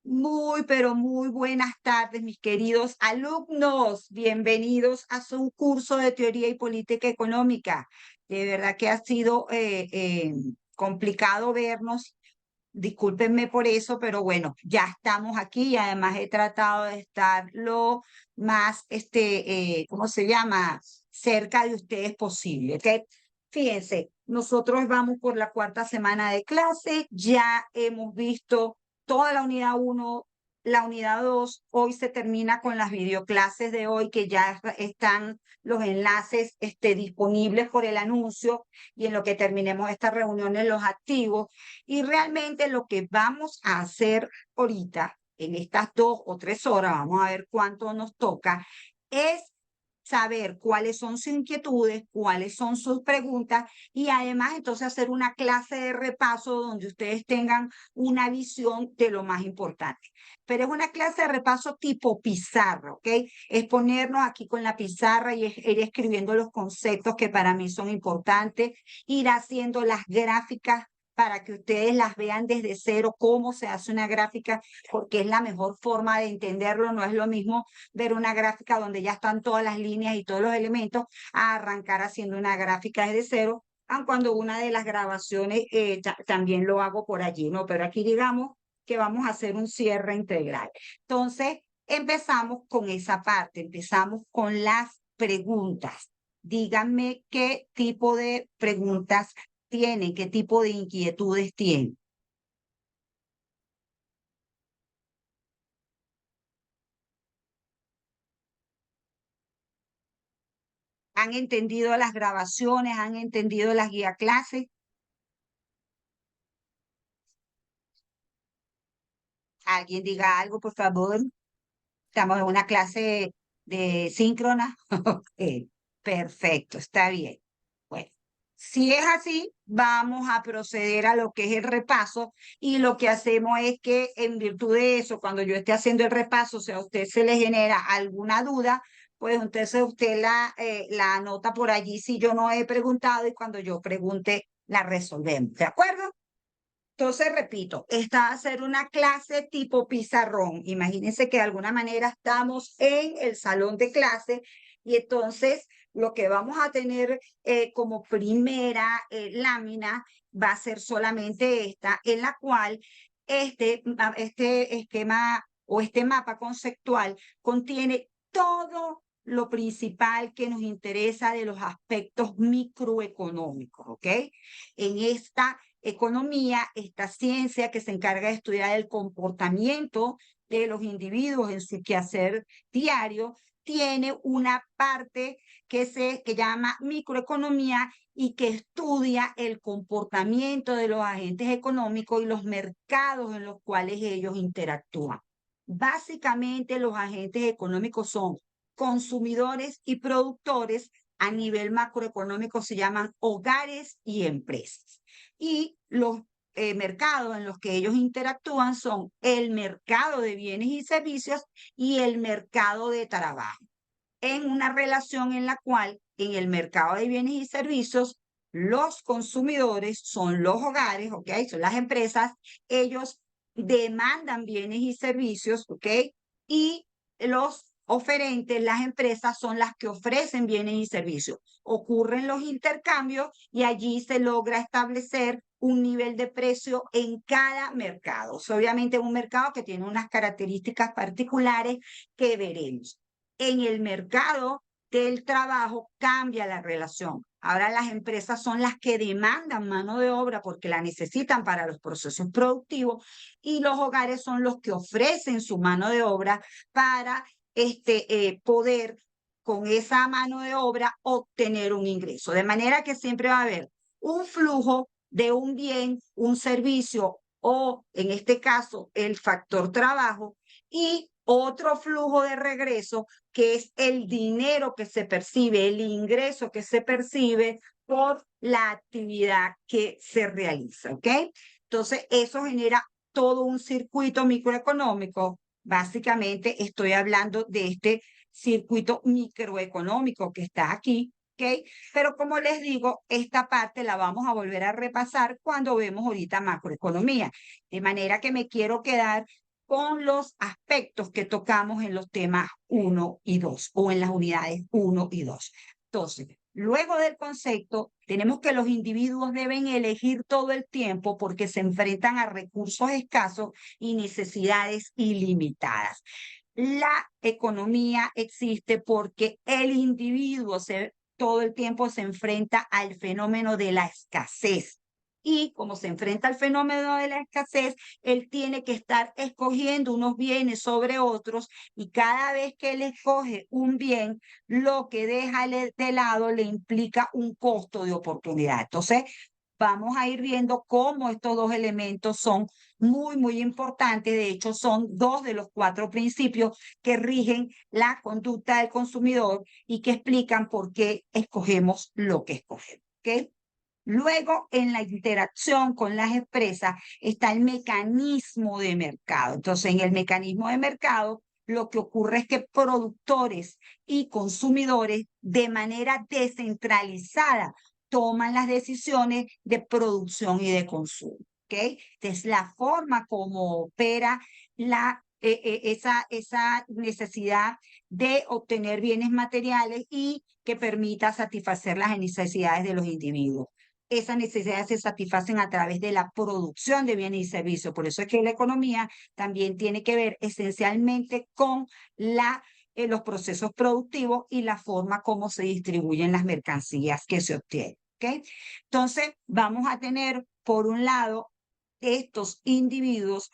Muy, pero muy buenas tardes, mis queridos alumnos. Bienvenidos a su curso de Teoría y Política Económica. De verdad que ha sido complicado vernos. Discúlpenme por eso, pero bueno, ya estamos aquí y además he tratado de estar lo más, ¿cómo se llama? Cerca de ustedes posible, ¿ok? Fíjense, nosotros vamos por la cuarta semana de clase, ya hemos visto toda la unidad uno, la unidad 2. Hoy se termina con las videoclases de hoy, que ya están los enlaces disponibles por el anuncio, y en lo que terminemos esta reunión en los activos. Y realmente lo que vamos a hacer ahorita, en estas 2 o 3 horas, vamos a ver cuánto nos toca, es saber cuáles son sus inquietudes, cuáles son sus preguntas y además entonces hacer una clase de repaso donde ustedes tengan una visión de lo más importante. Pero es una clase de repaso tipo pizarra, ¿ok? Es ponernos aquí con la pizarra y ir escribiendo los conceptos que para mí son importantes, ir haciendo las gráficas para que ustedes las vean desde cero, cómo se hace una gráfica, porque es la mejor forma de entenderlo. No es lo mismo ver una gráfica donde ya están todas las líneas y todos los elementos a arrancar haciendo una gráfica desde cero, aun cuando una de las grabaciones también lo hago por allí, ¿no? Pero aquí digamos que vamos a hacer un cierre integral. Entonces, empezamos con esa parte, empezamos con las preguntas. Díganme qué tipo de preguntas tienen, qué tipo de inquietudes tienen. ¿Han entendido las grabaciones? ¿Han entendido las guía clases? Alguien diga algo, por favor. Estamos en una clase de síncrona. Ok, perfecto, está bien. Bueno, si es así, vamos a proceder a lo que es el repaso y lo que hacemos es que en virtud de eso, cuando yo esté haciendo el repaso, si a usted se le genera alguna duda, pues entonces usted la anota por allí si yo no he preguntado y cuando yo pregunte la resolvemos. ¿De acuerdo? Entonces, repito, esta va a ser una clase tipo pizarrón. Imagínense que de alguna manera estamos en el salón de clase y entonces lo que vamos a tener como primera lámina va a ser solamente esta, en la cual este esquema o este mapa conceptual contiene todo lo principal que nos interesa de los aspectos microeconómicos, ¿ok? En esta economía, esta ciencia que se encarga de estudiar el comportamiento de los individuos en su quehacer diario, tiene una parte que llama microeconomía y que estudia el comportamiento de los agentes económicos y los mercados en los cuales ellos interactúan. Básicamente, los agentes económicos son consumidores y productores. A nivel macroeconómico se llaman hogares y empresas. Y los mercados en los que ellos interactúan son el mercado de bienes y servicios y el mercado de trabajo, en una relación en la cual en el mercado de bienes y servicios los consumidores son los hogares, ¿ok? Son las empresas, ellos demandan bienes y servicios, ¿ok? Y los oferentes, las empresas, son las que ofrecen bienes y servicios. Ocurren los intercambios y allí se logra establecer un nivel de precio en cada mercado. Obviamente un mercado que tiene unas características particulares que veremos. En el mercado del trabajo cambia la relación. Ahora las empresas son las que demandan mano de obra porque la necesitan para los procesos productivos y los hogares son los que ofrecen su mano de obra para poder con esa mano de obra obtener un ingreso. De manera que siempre va a haber un flujo de un bien, un servicio o en este caso el factor trabajo y otro flujo de regreso que es el dinero que se percibe, el ingreso que se percibe por la actividad que se realiza, ¿ok? Entonces, eso genera todo un circuito microeconómico. Básicamente, estoy hablando de este circuito microeconómico que está aquí, ¿ok? Pero como les digo, esta parte la vamos a volver a repasar cuando vemos ahorita macroeconomía. De manera que me quiero quedar con los aspectos que tocamos en los temas 1 y 2 o en las unidades 1 y 2. Entonces, luego del concepto, tenemos que los individuos deben elegir todo el tiempo porque se enfrentan a recursos escasos y necesidades ilimitadas. La economía existe porque el individuo todo el tiempo se enfrenta al fenómeno de la escasez. Y como se enfrenta al fenómeno de la escasez, él tiene que estar escogiendo unos bienes sobre otros y cada vez que él escoge un bien, lo que deja de lado le implica un costo de oportunidad. Entonces, vamos a ir viendo cómo estos dos elementos son muy importantes. De hecho, son dos de los cuatro principios que rigen la conducta del consumidor y que explican por qué escogemos lo que escogemos. ¿Okay? Luego, en la interacción con las empresas está el mecanismo de mercado. Entonces, en el mecanismo de mercado, lo que ocurre es que productores y consumidores de manera descentralizada toman las decisiones de producción y de consumo. ¿Okay? Es la forma como opera esa necesidad de obtener bienes materiales y que permita satisfacer las necesidades de los individuos. Esas necesidades se satisfacen a través de la producción de bienes y servicios. Por eso es que la economía también tiene que ver esencialmente con los procesos productivos y la forma como se distribuyen las mercancías que se obtienen. ¿Okay? Entonces, vamos a tener, por un lado, estos individuos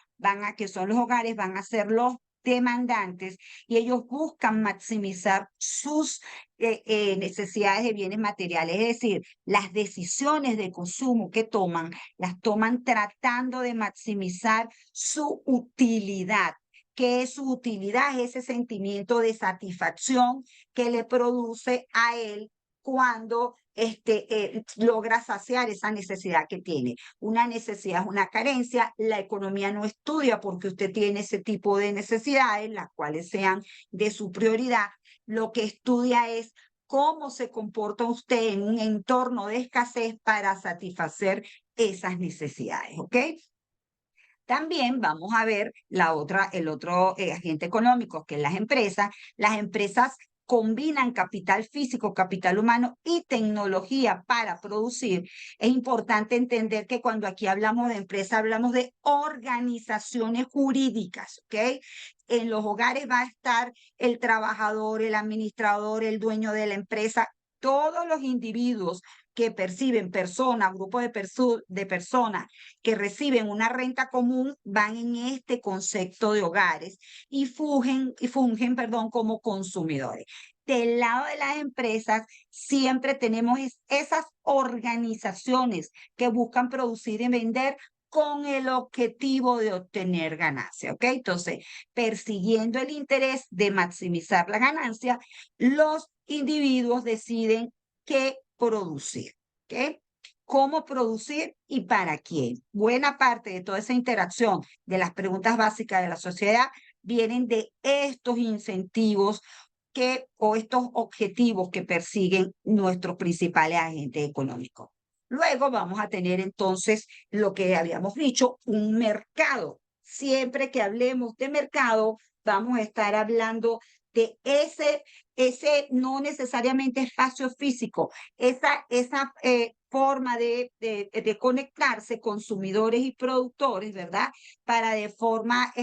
que son los hogares, van a ser los demandantes y ellos buscan maximizar sus necesidades de bienes materiales, es decir, las decisiones de consumo que toman, las toman tratando de maximizar su utilidad. ¿Qué es su utilidad? Es ese sentimiento de satisfacción que le produce a él cuando logra saciar esa necesidad que tiene. Una necesidad es una carencia. La economía no estudia porque usted tiene ese tipo de necesidades, las cuales sean de su prioridad. Lo que estudia es cómo se comporta usted en un entorno de escasez para satisfacer esas necesidades, ¿ok? También vamos a ver el otro agente económico, que es las empresas. Las empresas combinan capital físico, capital humano y tecnología para producir. Es importante entender que cuando aquí hablamos de empresa, hablamos de organizaciones jurídicas, ¿ok? En los hogares va a estar el trabajador, el administrador, el dueño de la empresa, todos los individuos que perciben personas, grupos de personas que reciben una renta común van en este concepto de hogares y fungen, como consumidores. Del lado de las empresas, siempre tenemos esas organizaciones que buscan producir y vender con el objetivo de obtener ganancia, ¿ok? Entonces, persiguiendo el interés de maximizar la ganancia, los individuos deciden qué producir, ¿ok? Cómo producir y para quién. Buena parte de toda esa interacción de las preguntas básicas de la sociedad vienen de estos incentivos o estos objetivos que persiguen nuestros principales agentes económicos. Luego vamos a tener entonces lo que habíamos dicho, un mercado. Siempre que hablemos de mercado, vamos a estar hablando de ese no necesariamente espacio físico, esa forma de conectarse consumidores y productores, ¿verdad? Para de forma,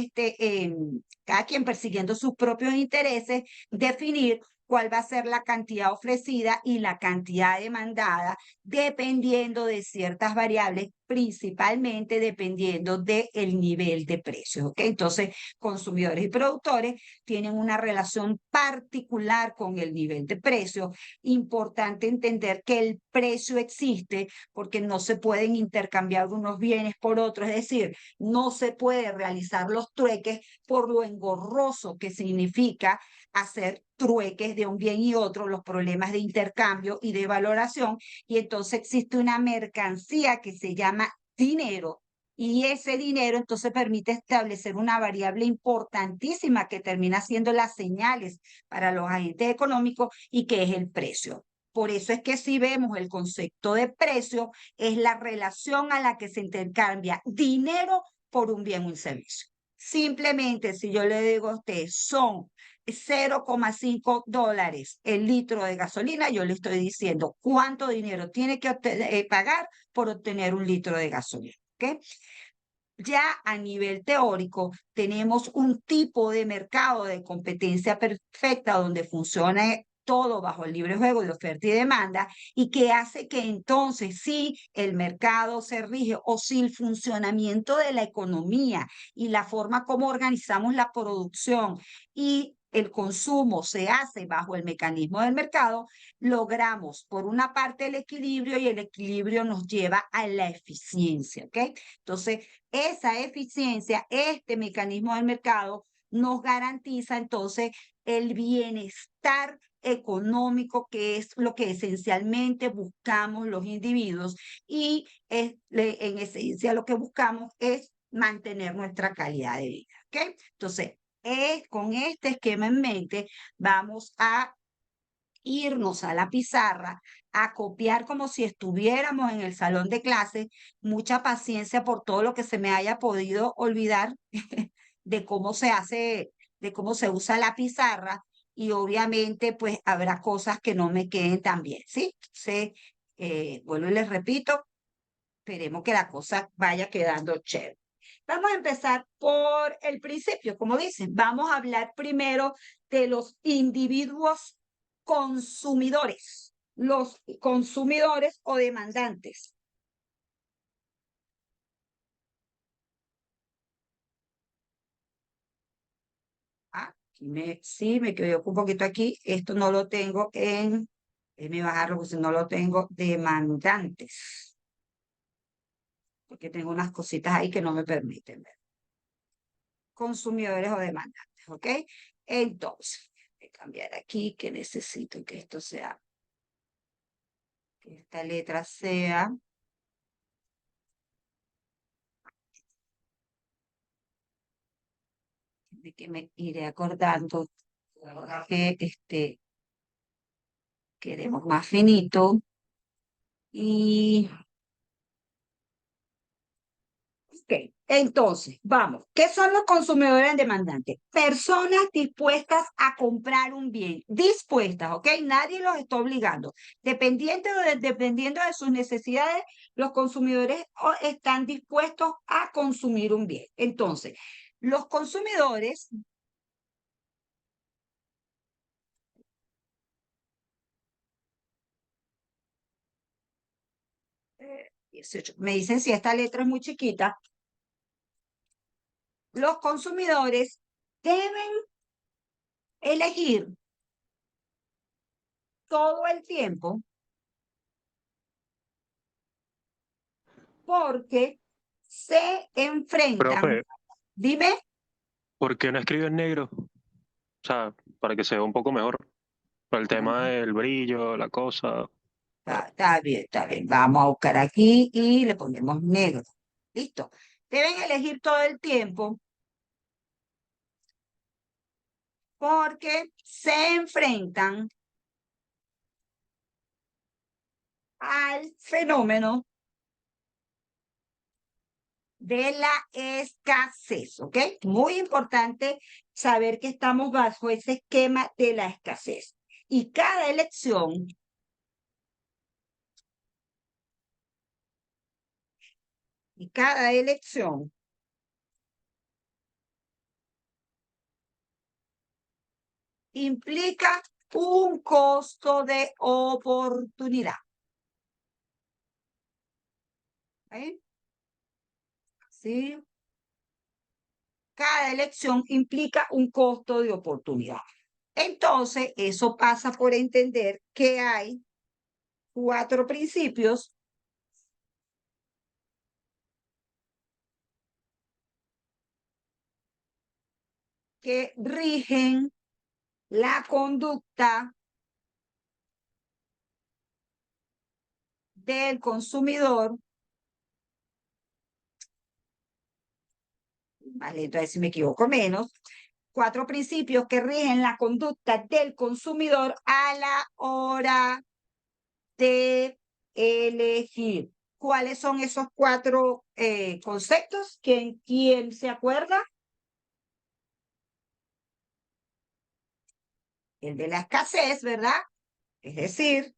cada quien persiguiendo sus propios intereses, definir cuál va a ser la cantidad ofrecida y la cantidad demandada, dependiendo de ciertas variables, principalmente dependiendo del nivel de precios. ¿Okay? Entonces, consumidores y productores tienen una relación particular con el nivel de precios. Importante entender que el precio existe porque no se pueden intercambiar unos bienes por otros, es decir, no se puede realizar los trueques por lo engorroso que significa hacer trueques de un bien y otro, los problemas de intercambio y de valoración, y entonces existe una mercancía que se llama dinero, y ese dinero entonces permite establecer una variable importantísima que termina siendo las señales para los agentes económicos y que es el precio. Por eso es que si vemos el concepto de precio, es la relación a la que se intercambia dinero por un bien o un servicio. Simplemente, si yo le digo a usted, son 0,5 dólares el litro de gasolina, yo le estoy diciendo cuánto dinero tiene que pagar por obtener un litro de gasolina. ¿Ok? Ya a nivel teórico, tenemos un tipo de mercado de competencia perfecta donde funciona todo bajo el libre juego de oferta y demanda y que hace que entonces si el mercado se rige o si el funcionamiento de la economía y la forma como organizamos la producción y el consumo se hace bajo el mecanismo del mercado, logramos por una parte el equilibrio y el equilibrio nos lleva a la eficiencia, ¿ok? Entonces, esa eficiencia, este mecanismo del mercado, nos garantiza entonces el bienestar económico, que es lo que esencialmente buscamos los individuos y en esencia lo que buscamos es mantener nuestra calidad de vida. ¿Ok? Entonces, con este esquema en mente, vamos a irnos a la pizarra, a copiar como si estuviéramos en el salón de clase, mucha paciencia por todo lo que se me haya podido olvidar de cómo se hace, de cómo se usa la pizarra y obviamente pues habrá cosas que no me queden tan bien, ¿sí? Entonces, vuelvo y les repito, esperemos que la cosa vaya quedando chévere. Vamos a empezar por el principio, como dicen. Vamos a hablar primero de los individuos consumidores, los consumidores o demandantes. Ah, sí, me equivoco un poquito aquí. Esto no lo tengo en, déjeme bajarlo porque si no lo tengo, demandantes, porque tengo unas cositas ahí que no me permiten ver. Consumidores o demandantes, ¿ok? Entonces, voy a cambiar aquí que necesito que esto sea, que esta letra sea, de que me iré acordando que queremos más finito y ok, entonces, vamos. ¿Qué son los consumidores demandantes? Personas dispuestas a comprar un bien, dispuestas, ¿ok? Nadie los está obligando. Dependiendo de sus necesidades, los consumidores están dispuestos a consumir un bien. Entonces, los consumidores, 18, me dicen si esta letra es muy chiquita, los consumidores deben elegir todo el tiempo porque se enfrentan, Profe, dime, ¿por qué no escribe en negro? O sea, para que se vea un poco mejor. Para el tema del brillo, la cosa. Bueno, está bien, vamos a buscar aquí y le ponemos negro. Listo. Deben elegir todo el tiempo porque se enfrentan al fenómeno de la escasez, ¿ok? Muy importante saber que estamos bajo ese esquema de la escasez. Y cada elección implica un costo de oportunidad. ¿Eh? ¿Sí? Cada elección implica un costo de oportunidad. Entonces, eso pasa por entender que hay 4 principios que rigen la conducta del consumidor. Vale, entonces si me equivoco menos. 4 principios que rigen la conducta del consumidor a la hora de elegir. ¿Cuáles son esos 4 conceptos? ¿Quién se acuerda? El de la escasez, ¿verdad? Es decir,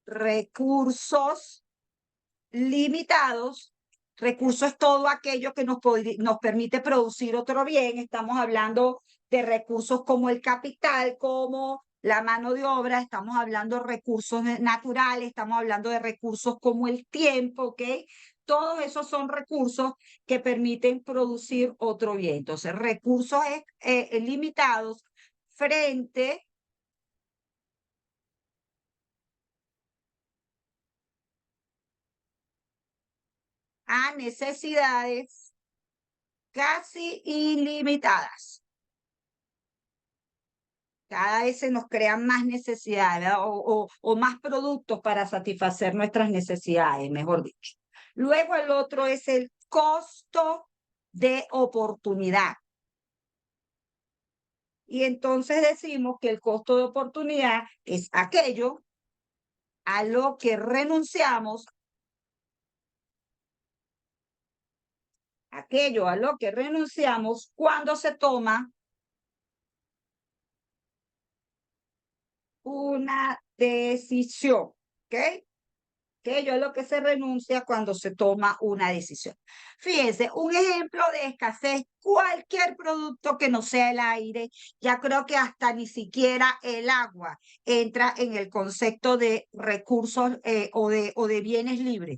recursos limitados. Recursos es todo aquello que nos permite producir otro bien. Estamos hablando de recursos como el capital, como la mano de obra, estamos hablando de recursos naturales, estamos hablando de recursos como el tiempo, ¿ok? Todos esos son recursos que permiten producir otro bien. Entonces, recursos limitados frente a necesidades casi ilimitadas. Cada vez se nos crean más necesidades, ¿verdad? O más productos para satisfacer nuestras necesidades, mejor dicho. Luego el otro es el costo de oportunidad. Y entonces decimos que el costo de oportunidad es aquello a lo que renunciamos, cuando se toma una decisión, ¿ok? Aquello es lo que se renuncia cuando se toma una decisión. Fíjense, un ejemplo de escasez, cualquier producto que no sea el aire, ya creo que hasta ni siquiera el agua entra en el concepto de recursos o de bienes libres.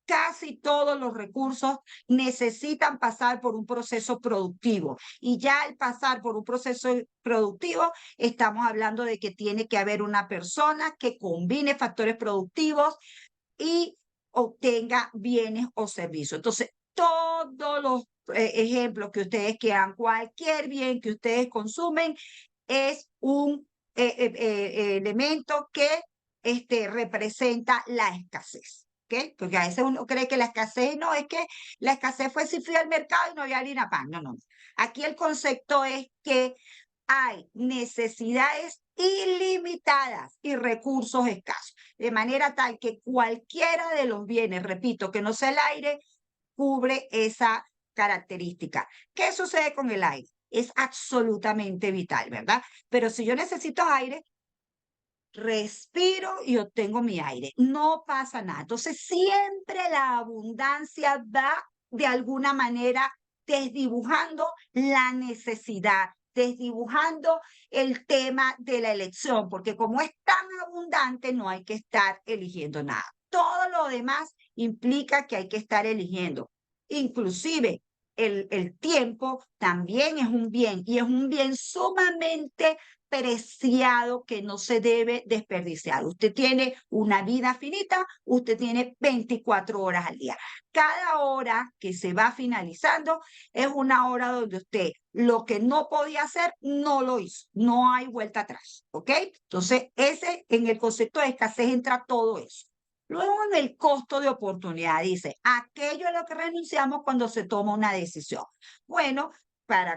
Casi todos los recursos necesitan pasar por un proceso productivo y ya al pasar por un proceso productivo estamos hablando de que tiene que haber una persona que combine factores productivos y obtenga bienes o servicios. Entonces, todos los ejemplos que ustedes quieran, cualquier bien que ustedes consumen es un elemento que representa la escasez. ¿Okay? Porque a veces uno cree que la escasez no es que la escasez fue si fui al mercado y no había harina pan. No, no. Aquí el concepto es que hay necesidades ilimitadas y recursos escasos, de manera tal que cualquiera de los bienes, repito, que no sea el aire, cubre esa característica. ¿Qué sucede con el aire? Es absolutamente vital, ¿verdad? Pero si yo necesito aire, respiro y obtengo mi aire. No pasa nada. Entonces, siempre la abundancia va de alguna manera desdibujando la necesidad, desdibujando el tema de la elección, porque como es tan abundante, no hay que estar eligiendo nada. Todo lo demás implica que hay que estar eligiendo. Inclusive, el tiempo también es un bien y es un bien sumamente preciado que no se debe desperdiciar. Usted tiene una vida finita, usted tiene 24 horas al día. Cada hora que se va finalizando es una hora donde usted lo que no podía hacer, no lo hizo. No hay vuelta atrás, ¿ok? Entonces, en el concepto de escasez entra todo eso. Luego en el costo de oportunidad dice, aquello a lo que renunciamos cuando se toma una decisión. Bueno,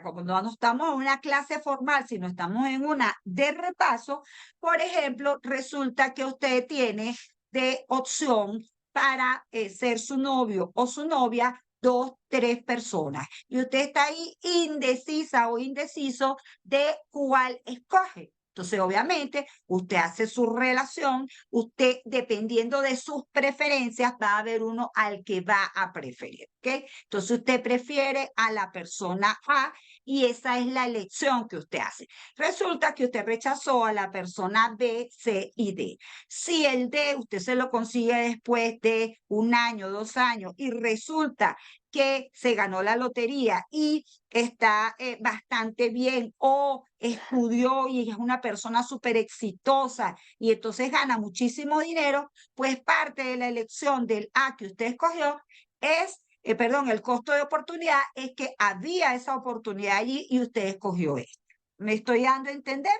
como no estamos en una clase formal, sino estamos en una de repaso, por ejemplo, resulta que usted tiene de opción para ser su novio o su novia 2, 3 personas. Y usted está ahí indecisa o indeciso de cuál escoge. Entonces, obviamente, usted hace su relación, usted, dependiendo de sus preferencias, va a haber uno al que va a preferir, ¿ok? Entonces, usted prefiere a la persona A y esa es la elección que usted hace. Resulta que usted rechazó a la persona B, C y D. Si el D usted se lo consigue después de 1 año, 2 años y resulta que se ganó la lotería y está bastante bien o estudió y es una persona súper exitosa y entonces gana muchísimo dinero, pues parte de la elección del A que usted escogió es, el costo de oportunidad es que había esa oportunidad allí y usted escogió esto. ¿Me estoy dando a entender?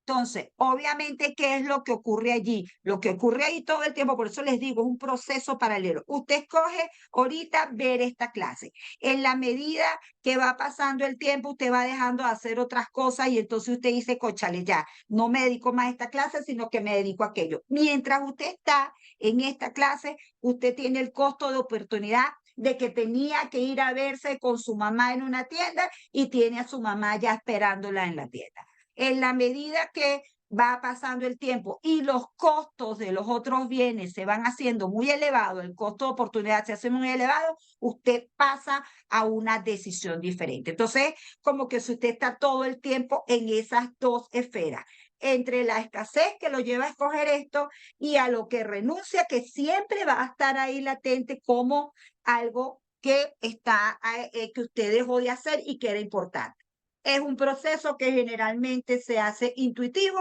Entonces, obviamente, ¿qué es lo que ocurre allí? Lo que ocurre ahí todo el tiempo, por eso les digo, es un proceso paralelo. Usted escoge ahorita ver esta clase. En la medida que va pasando el tiempo, usted va dejando de hacer otras cosas y entonces usted dice, cóchale, ya, no me dedico más a esta clase, sino que me dedico a aquello. Mientras usted está en esta clase, usted tiene el costo de oportunidad de que tenía que ir a verse con su mamá en una tienda y tiene a su mamá ya esperándola en la tienda. En la medida que va pasando el tiempo y los costos de los otros bienes se van haciendo muy elevados, el costo de oportunidad se hace muy elevado, usted pasa a una decisión diferente. Entonces, como que si usted está todo el tiempo en esas dos esferas, entre la escasez que lo lleva a escoger esto y a lo que renuncia, que siempre va a estar ahí latente como algo que está, que usted dejó de hacer y que era importante. Es un proceso que generalmente se hace intuitivo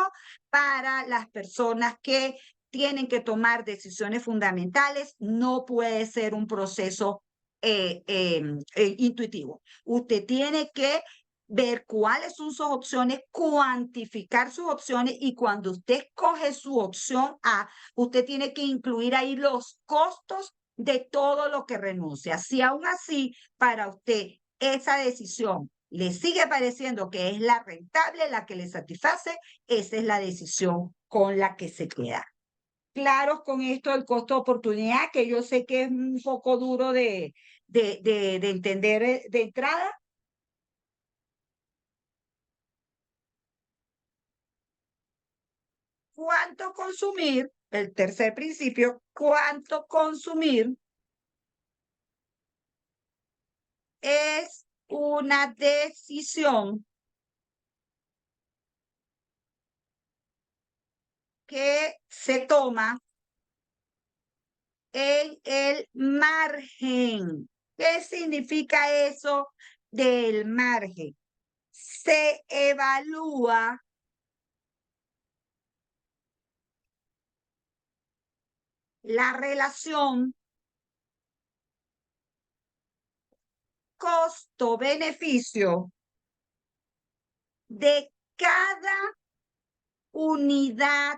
para las personas que tienen que tomar decisiones fundamentales. No puede ser un proceso intuitivo. Usted tiene que ver cuáles son sus opciones, cuantificar sus opciones y cuando usted escoge su opción A, usted tiene que incluir ahí los costos de todo lo que renuncia. Si aún así para usted esa decisión le sigue pareciendo que es la rentable, la que le satisface, esa es la decisión con la que se queda. Claros con esto del costo de oportunidad, que yo sé que es un poco duro de entender de entrada. ¿Cuánto consumir? El tercer principio, ¿cuánto consumir? Es una decisión que se toma en el margen. ¿Qué significa eso del margen? Se evalúa la relación costo-beneficio de cada unidad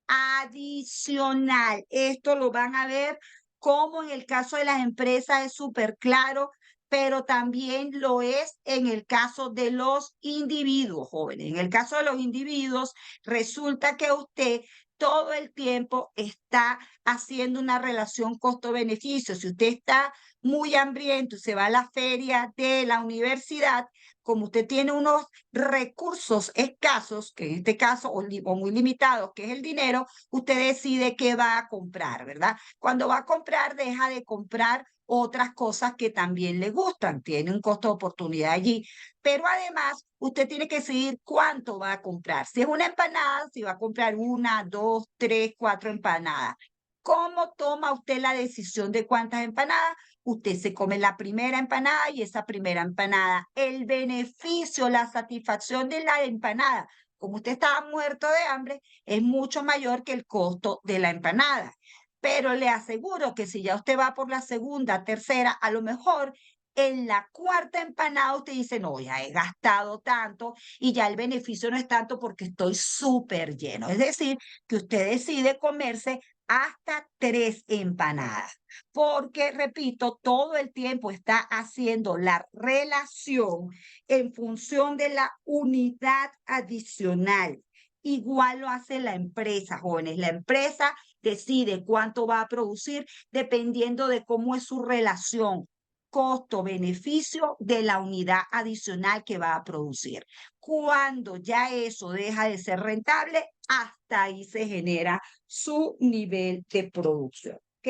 adicional. Esto lo van a ver como en el caso de las empresas es súper claro, pero también lo es en el caso de los individuos jóvenes. En el caso de los individuos, resulta que usted todo el tiempo está haciendo una relación costo-beneficio. Si usted está muy hambriento y se va a la feria de la universidad, como usted tiene unos recursos escasos, que en este caso, o muy limitados, que es el dinero, usted decide qué va a comprar, ¿verdad? Cuando va a comprar, deja de comprar otras cosas que también le gustan, tiene un costo de oportunidad allí, pero además usted tiene que decidir cuánto va a comprar. Si es una empanada, si va a comprar una, dos, tres, cuatro empanadas. ¿Cómo toma usted la decisión de cuántas empanadas? Usted se come la primera empanada y esa primera empanada, el beneficio, la satisfacción de la empanada, como usted estaba muerto de hambre, es mucho mayor que el costo de la empanada. Pero le aseguro que si ya usted va por la segunda, tercera, a lo mejor en la cuarta empanada usted dice, no, ya he gastado tanto y ya el beneficio no es tanto porque estoy súper lleno. Es decir, que usted decide comerse hasta 3 empanadas, porque, repito, todo el tiempo está haciendo la relación en función de la unidad adicional. Igual lo hace la empresa, jóvenes. La empresa decide cuánto va a producir dependiendo de cómo es su relación costo-beneficio de la unidad adicional que va a producir. Cuando ya eso deja de ser rentable, hasta ahí se genera su nivel de producción. ¿Ok?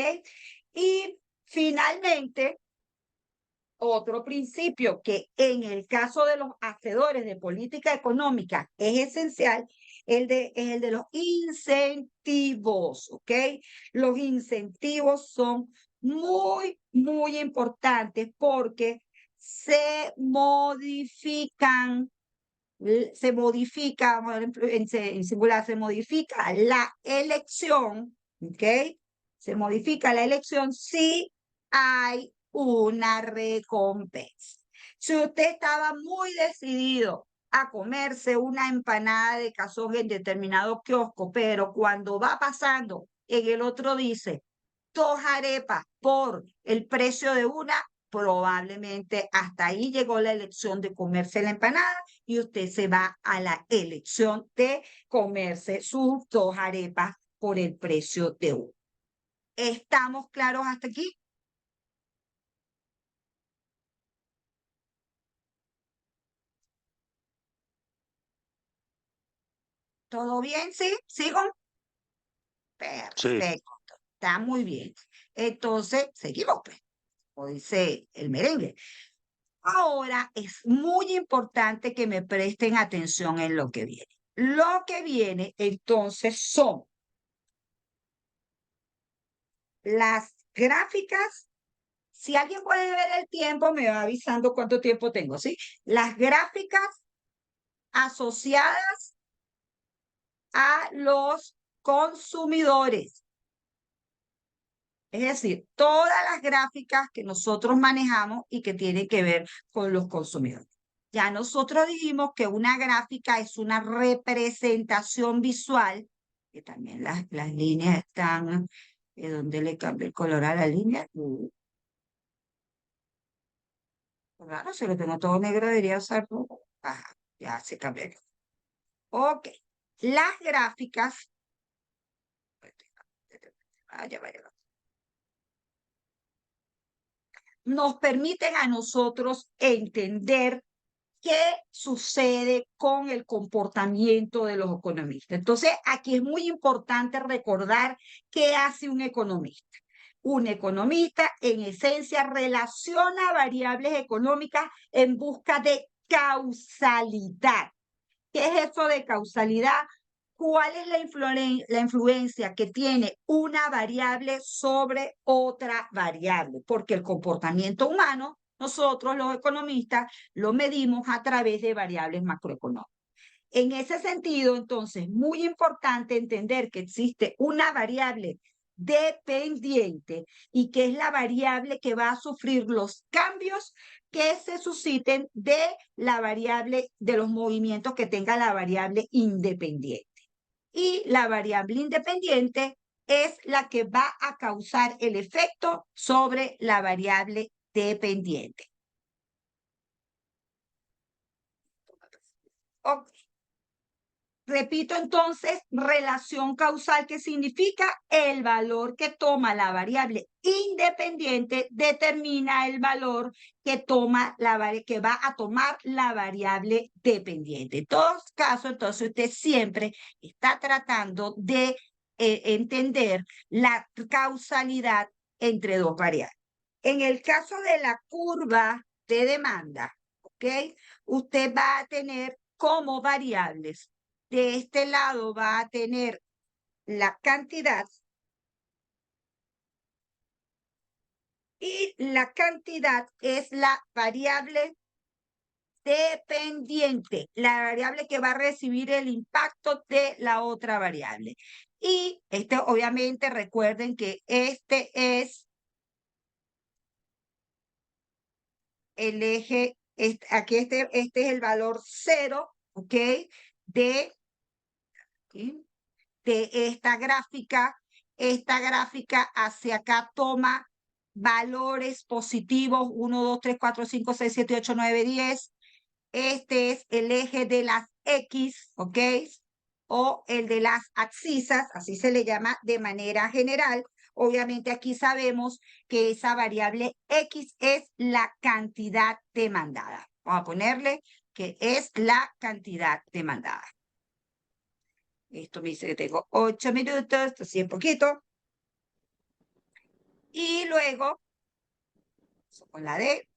Y finalmente, otro principio que en el caso de los hacedores de política económica es esencial, es el de los incentivos, ¿ok? Los incentivos son muy importantes porque se modifica, en singular, se modifica la elección, ¿ok? Se modifica la elección si hay una recompensa. Si usted estaba muy decidido a comerse una empanada de cazón en determinado kiosco, pero cuando va pasando en el otro dice 2 arepas por el precio de una, probablemente hasta ahí llegó la elección de comerse la empanada y usted se va a la elección de comerse sus 2 arepas por el precio de una. ¿Estamos claros hasta aquí? ¿Todo bien? ¿Sí? ¿Sigo? Sí, Perfecto. Está muy bien. Entonces, seguimos, pues, como dice el merengue. Ahora es muy importante que me presten atención en lo que viene. Lo que viene entonces son las gráficas. Si alguien puede ver el tiempo, me va avisando cuánto tiempo tengo, ¿sí? Las gráficas asociadas a los consumidores. Es decir, todas las gráficas que nosotros manejamos y que tienen que ver con los consumidores. Ya nosotros dijimos que una gráfica es una representación visual, que también las líneas están, ¿dónde le cambio el color a la línea? Claro, si lo tengo todo negro debería ser rojo. Ajá, ya se cambió. Ok, las gráficas, vaya, vaya, nos permiten a nosotros entender qué sucede con el comportamiento de los economistas. Entonces, aquí es muy importante recordar qué hace un economista. Un economista, en esencia, relaciona variables económicas en busca de causalidad. ¿Qué es eso de causalidad? ¿Cuál es la influencia que tiene una variable sobre otra variable? Porque el comportamiento humano, nosotros los economistas, lo medimos a través de variables macroeconómicas. En ese sentido, entonces, muy importante entender que existe una variable dependiente y que es la variable que va a sufrir los cambios que se susciten de la variable, de los movimientos que tenga la variable independiente. Y la variable independiente es la que va a causar el efecto sobre la variable dependiente. Ok. Repito entonces, relación causal, que significa el valor que toma la variable independiente determina el valor que toma que va a tomar la variable dependiente. En todos casos, entonces usted siempre está tratando de entender la causalidad entre dos variables. En el caso de la curva de demanda, ¿ok? Usted va a tener como variables, de este lado va a tener la cantidad y la cantidad es la variable dependiente, la variable que va a recibir el impacto de la otra variable. Y obviamente recuerden que este es el eje, aquí este es el valor 0, ¿ok? De, de esta gráfica. Esta gráfica hacia acá toma valores positivos 1, 2, 3, 4, 5, 6, 7, 8, 9, 10. Este es el eje de las X, ¿ok? O el de las abscisas, así se le llama de manera general. Obviamente aquí sabemos que esa variable X es la cantidad demandada. Vamos a ponerle que es la cantidad demandada. Esto me dice que tengo 8 minutos, así es poquito. Y luego, con la D,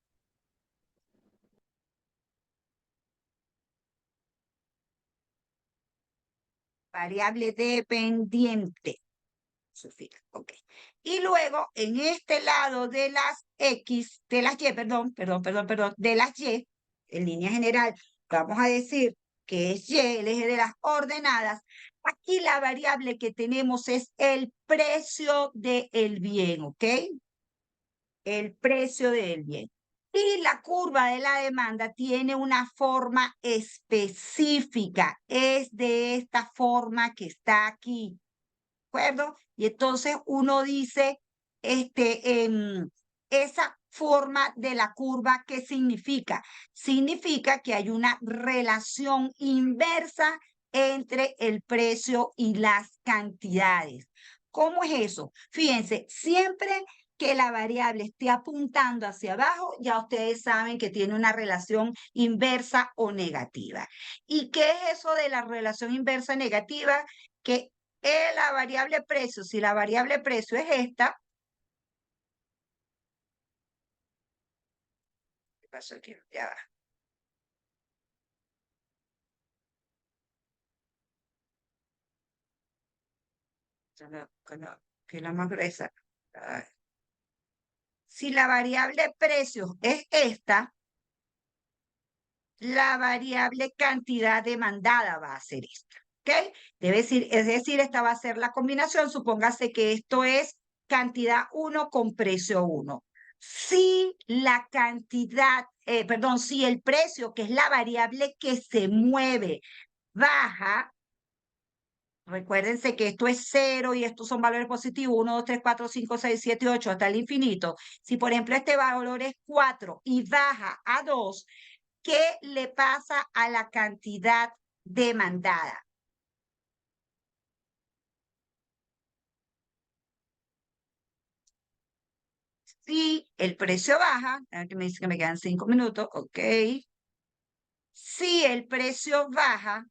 variable dependiente. Ok. Y luego, en este lado de las X, de las Y, de las Y, en línea general, vamos a decir que es Y, el eje de las ordenadas. Aquí la variable que tenemos es el precio del bien, ¿ok? El precio del bien. Y la curva de la demanda tiene una forma específica, es de esta forma que está aquí, ¿de acuerdo? Y entonces uno dice, esa forma de la curva, ¿qué significa? Significa que hay una relación inversa entre el precio y las cantidades. ¿Cómo es eso? Fíjense, siempre que la variable esté apuntando hacia abajo, ya ustedes saben que tiene una relación inversa o negativa. ¿Y qué es eso de la relación inversa negativa? Que la variable precio, si la variable precio es esta, ¿qué pasó aquí? Ya va. Que la más gruesa. Si la variable precio es esta, la variable cantidad demandada va a ser esta. ¿Ok? Es decir, esta va a ser la combinación. Supóngase que esto es cantidad 1 con precio 1. Si la cantidad, perdón, si el precio, que es la variable que se mueve, baja, recuérdense que esto es 0 y estos son valores positivos, 1, 2, 3, 4, 5, 6, 7, 8, hasta el infinito. Si, por ejemplo, este valor es 4 y baja a 2, ¿qué le pasa a la cantidad demandada? Si el precio baja, que me dice que me quedan 5 minutos, ok. Si el precio baja,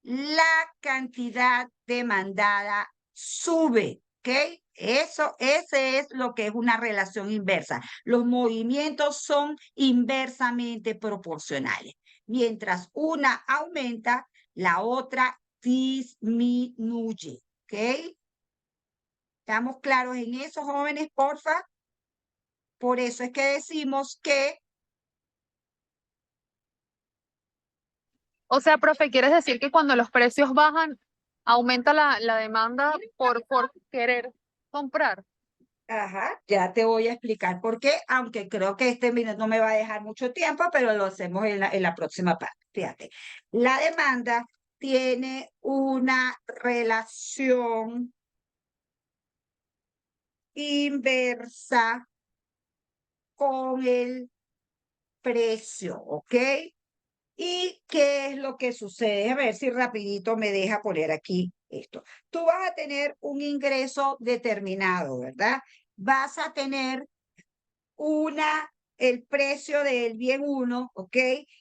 la cantidad demandada sube, ¿ok? Ese es lo que es una relación inversa. Los movimientos son inversamente proporcionales. Mientras una aumenta, la otra disminuye, ¿ok? ¿Estamos claros en eso, jóvenes, porfa? Por eso es que decimos que O sea, profe, ¿quieres decir que cuando los precios bajan, aumenta la demanda por querer comprar? ajá, ya te voy a explicar por qué, aunque creo que este minuto no me va a dejar mucho tiempo, pero lo hacemos en la próxima parte. Fíjate, la demanda tiene una relación inversa con el precio, ¿ok? ¿Y qué es lo que sucede? A ver si rapidito me deja poner aquí esto. Tú vas a tener un ingreso determinado, ¿verdad? Vas a tener el precio del bien 1, ¿ok?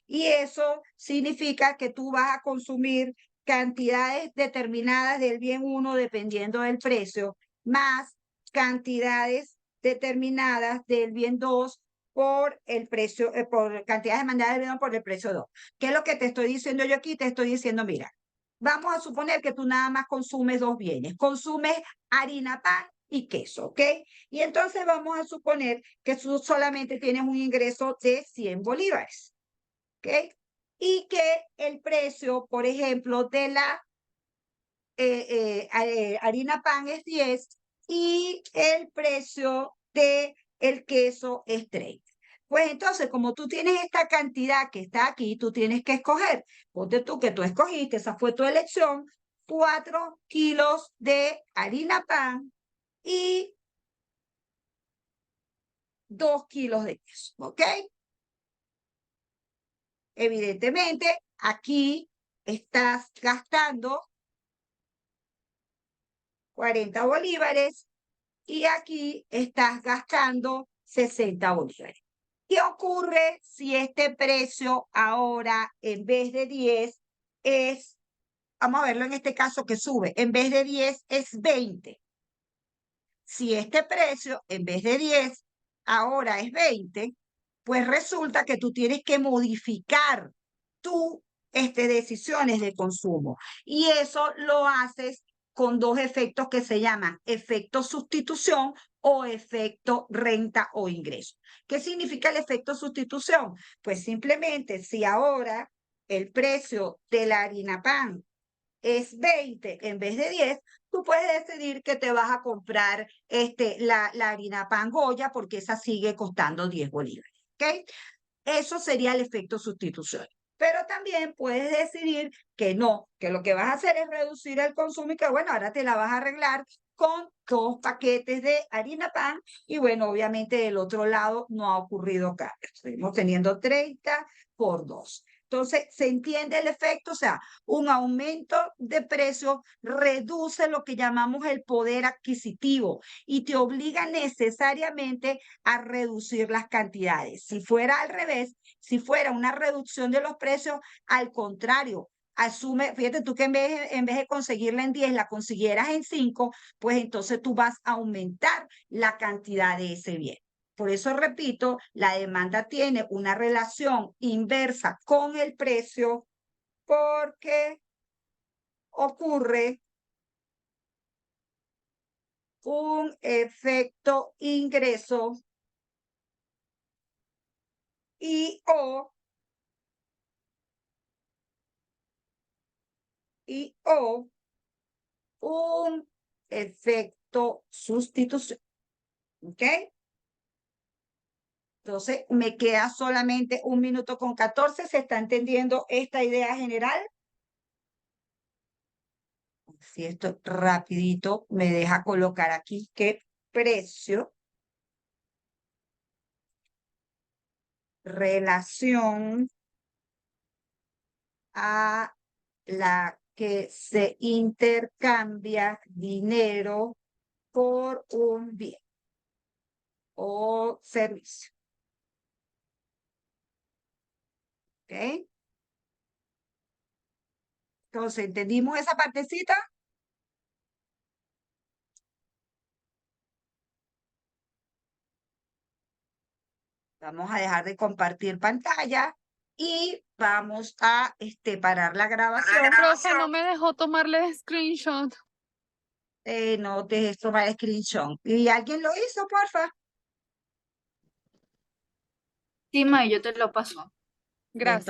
Y eso significa que tú vas a consumir cantidades determinadas del bien 1 dependiendo del precio, más cantidades determinadas del bien 2 por el precio, por cantidades demandadas del bien 2 por el precio 2. ¿Qué es lo que te estoy diciendo yo aquí? Te estoy diciendo, mira, vamos a suponer que tú nada más consumes dos bienes. Consumes harina, pan y queso, ¿ok? Y entonces vamos a suponer que tú solamente tienes un ingreso de 100 bolívares, ¿ok? Y que el precio, por ejemplo, de la harina pan es 10 y el precio de el queso es 30. Pues entonces, como tú tienes esta cantidad que está aquí, tú tienes que escoger. Ponte tú que tú escogiste, esa fue tu elección, 4 kilos de harina pan y 2 kilos de queso, ¿ok? Evidentemente, aquí estás gastando 40 bolívares y aquí estás gastando 60 bolívares. ¿Qué ocurre si este precio ahora en vez de 10 es, vamos a verlo en este caso que sube, en vez de 10 es 20? Si este precio en vez de 10 ahora es 20, pues resulta que tú tienes que modificar tus decisiones de consumo. Y eso lo haces con dos efectos que se llaman efecto sustitución o efecto renta o ingreso. ¿Qué significa el efecto sustitución? Pues simplemente si ahora el precio de la harina pan es 20 en vez de 10, tú puedes decidir que te vas a comprar la harina pan Goya porque esa sigue costando 10 bolívares. ¿ok? Eso sería el efecto sustitución. Pero también puedes decidir que no, que lo que vas a hacer es reducir el consumo y que bueno, ahora te la vas a arreglar con 2 paquetes de harina pan y bueno, obviamente del otro lado no ha ocurrido cambio. Seguimos teniendo 30 por 2. Entonces, ¿se entiende el efecto? O sea, un aumento de precio reduce lo que llamamos el poder adquisitivo y te obliga necesariamente a reducir las cantidades. Si fuera al revés, si fuera una reducción de los precios, al contrario, asume, fíjate tú que en vez de conseguirla en 10, la consiguieras en 5, pues entonces tú vas a aumentar la cantidad de ese bien. Por eso repito, la demanda tiene una relación inversa con el precio porque ocurre un efecto ingreso y o un efecto sustitución. ¿Ok? Entonces, me queda solamente 1 minuto con 14. ¿Se está entendiendo esta idea general? Si esto rapidito me deja colocar aquí que precio, relación a la que se intercambia dinero por un bien o servicio. ¿Ok? Entonces, ¿entendimos esa partecita? Vamos a dejar de compartir pantalla y vamos a parar la grabación. Profe, no me dejó tomarle screenshot. No dejes tomar screenshot. ¿Y alguien lo hizo, porfa? Sí, May, yo te lo paso. Gracias.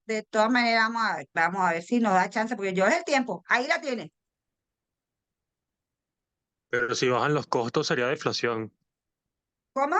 De todas maneras, vamos a ver si nos da chance, porque yo es el tiempo. Ahí la tiene. Pero si bajan los costos sería deflación. ¿Cómo?